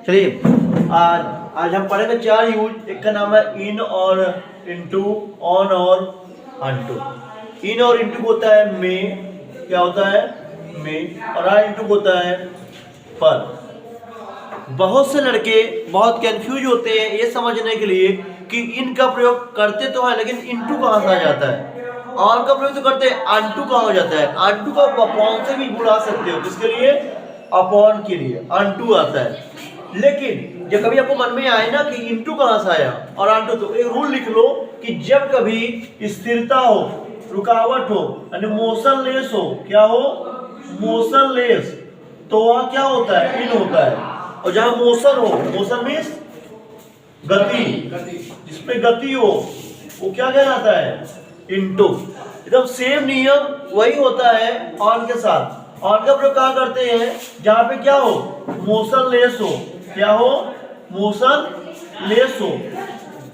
चलिए आज हम पढ़ेंगे 4 यूज। एक का नाम है इन और इनटू, ऑन और अनटू। इन और इनटू होता है में, क्या होता है में, और इनटू होता है पर। बहुत से लड़के बहुत कंफ्यूज होते हैं ये समझने के लिए कि इन का प्रयोग करते तो है लेकिन इनटू कहाँ से आ जाता है, ऑन का प्रयोग तो करते हैं, अनटू कहाँ हो जाता है। अनटू को अपॉन से भी बुला सकते हो, किसके लिए, अपॉन के लिए अनटू आता है। लेकिन जब कभी आपको मन में आए ना कि इनटू कहाँ से आया और अनटू, तो एक रूल लिख लो कि जब कभी स्थिरता हो, रुकावट हो, यानी मोशनलेस हो, क्या हो, मोशनलेस, तो वहां क्या होता है, इन होता है। और जहां मोशन हो, मोशन मीन्स गति, जिसपे गति हो वो क्या कहलाता है, इनटू। एकदम सेम नियम वही होता है ऑन के साथ। ऑन का प्रयोग कहाँ करते हैं, जहां पे क्या हो, मोशनलेस हो, क्या हो, मोशनलेस हो।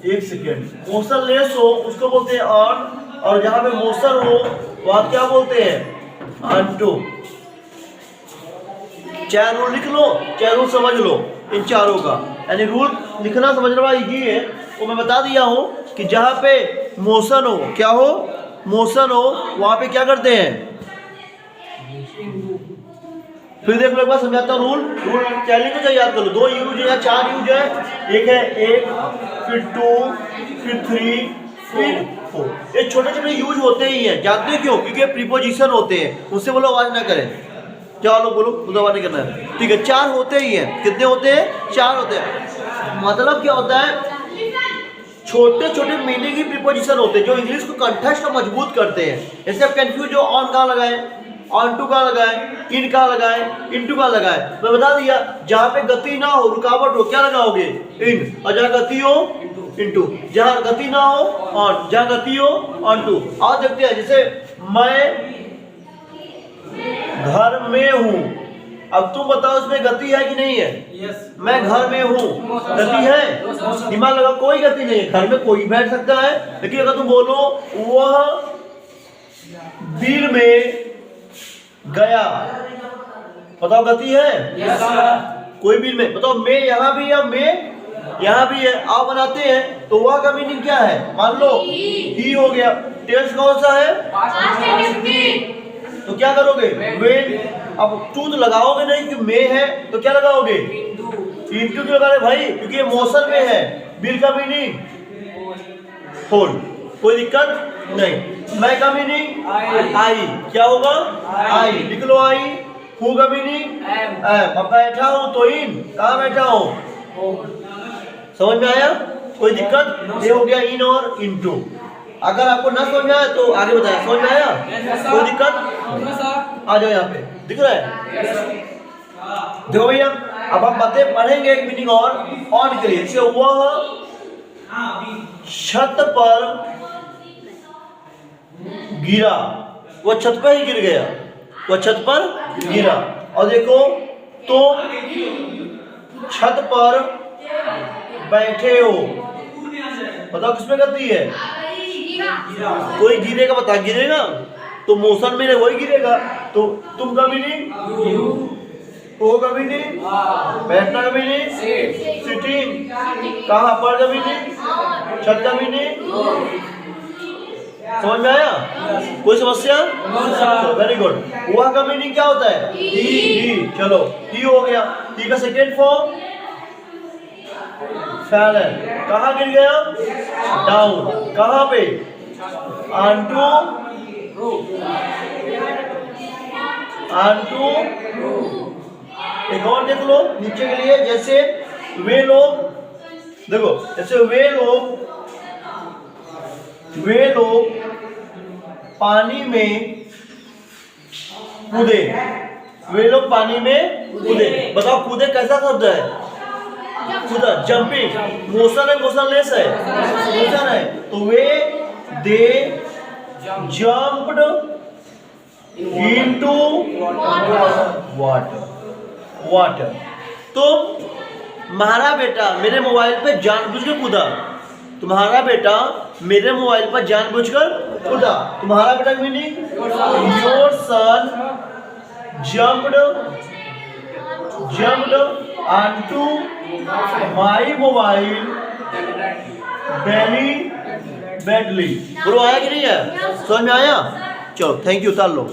एक सेकेंड, मोशनलेस हो उसको बोलते हैं ऑन, और जहां पे मोशन हो वहां क्या बोलते हैं, अनटू। 4 रूल लिख लो, 4 रूल समझ लो इन चारों का। यानी रूल लिखना समझना बड़ा इजी है, वो मैं बता दिया हूं कि जहां पे मोशन हो, क्या हो, मोशन हो, वहां पे क्या करते हैं, फिर देख लो एक बार समझाता हूँ रूल। रूल चैलेंज को याद कर लो। 2 यूज है, 4 यूज है। एक है 1, फिर 2, फिर 3, फिर 4। ये छोटे छोटे यूज होते ही हैं, जानते हो क्यों, क्योंकि प्रीपोजिशन होते हैं। उससे बोलो आवाज ना करें, चलो बोलो, मुझे आवाज नहीं करना है, ठीक है। 4 होते ही हैं। कितने होते हैं, 4 होते हैं। मतलब क्या होता है, छोटे छोटे मीनिंग की प्रीपोजिशन होते हैं जो इंग्लिश को कंठस्थ को मजबूत करते हैं। जैसे आप कंफ्यूज हो, ऑन कहाँ लगाए, ऑन टू कहाँ लगाए, इन कहाँ लगाए, इनटू कहाँ लगाए, मैं बता दिया। जहाँ पे गति ना हो, रुकावट हो, क्या लगाओगे, इन, और जहाँ गति हो, इनटू। जहाँ गति ना हो, ऑन, जहाँ गति हो, ऑन टू। और देखते हैं, जैसे मैं घर में हूँ, अब तुम बताओ इसमें गति है कि नहीं है। yes. मैं घर में हूँ, गति है, दिमाग लगा, कोई गति नहीं है, घर में कोई बैठ सकता है। लेकिन अगर तुम बोलो वह बिल में गया, बताओ गति है, yes, कोई बिल में, बताओ मैं यहाँ भी है, मैं यहाँ भी है, आओ बनाते हैं, तो वह का मीनिंग क्या है, मान लो ही हो गया। टेंस कौन सा है, तो क्या करोगे, when। अब टू तो लगाओगे नहीं कि में है, तो क्या लगाओगे, इनटू क्यों लगा रहे भाई, क्योंकि ये मोशन में है। बिल का मीनिंग होल्ड, कोई दिक्कत नहीं। मैं का मीनिंग आई, क्या होगा, आई, लिख लो आई। हूँ का मीनिंग एम। अब बैठा हूँ तो इन, कहाँ बैठा हूँ, समझ में आया, कोई दिक्कत। ये हो गया इन और इनटू। अगर आपको ना समझ में आया तो आगे बताया, समझ में आया, कोई दिक्कत, आ जाओ यहाँ पे, दिख रहा है। देखो भैया, अब हम बातें पढ़ेंगे एक मीनिंग और ऑन के लिए। जैसे वह छत पर गिरा, वह छत पर ही गिर गया, वह छत पर गिरा। और देखो तुम छत पर बैठे हो, बताओ किसमें गति है, कोई गिरेगा, बता गिरेगा तो मोशन में वही गिरेगा। तो तुम का मीनिंग, ओ का मीनिंग, बैठना का मीनिंग, सिटिंग, कहाँ पर का मीनिंग, छत का मीनिंग। समझ में आया, कोई समस्या, वेरी गुड। वह का मीनिंग क्या होता है, ही। चलो ही हो गया। ही का सेकेंड फॉर्म फैलन, कहाँ गिर गया, डाउन, कहाँ पे, ऑनटू, ऑनटू। एक और देख लो नीचे के लिए, जैसे वे लोग, देखो जैसे वे लोग पानी में कूदे, वे लोग पानी में कूदे। बताओ कूदे कैसा शब्द है, कूदा, जंपिंग, मोशन है, मोशनलेस है, मोशन है। तो वे दे जंप्ड इनटू वाटर। तुम्हारा बेटा मेरे मोबाइल पे जानबूझ के कूदा, तुम्हारा बेटा मेरे मोबाइल पर जानबूझकर उठा। तुम्हारा बेटा meaning your son jumped onto my mobile deliberately। बोलो आया कि नहीं है? समझ में आया? चलो थैंक यू, उतार लो।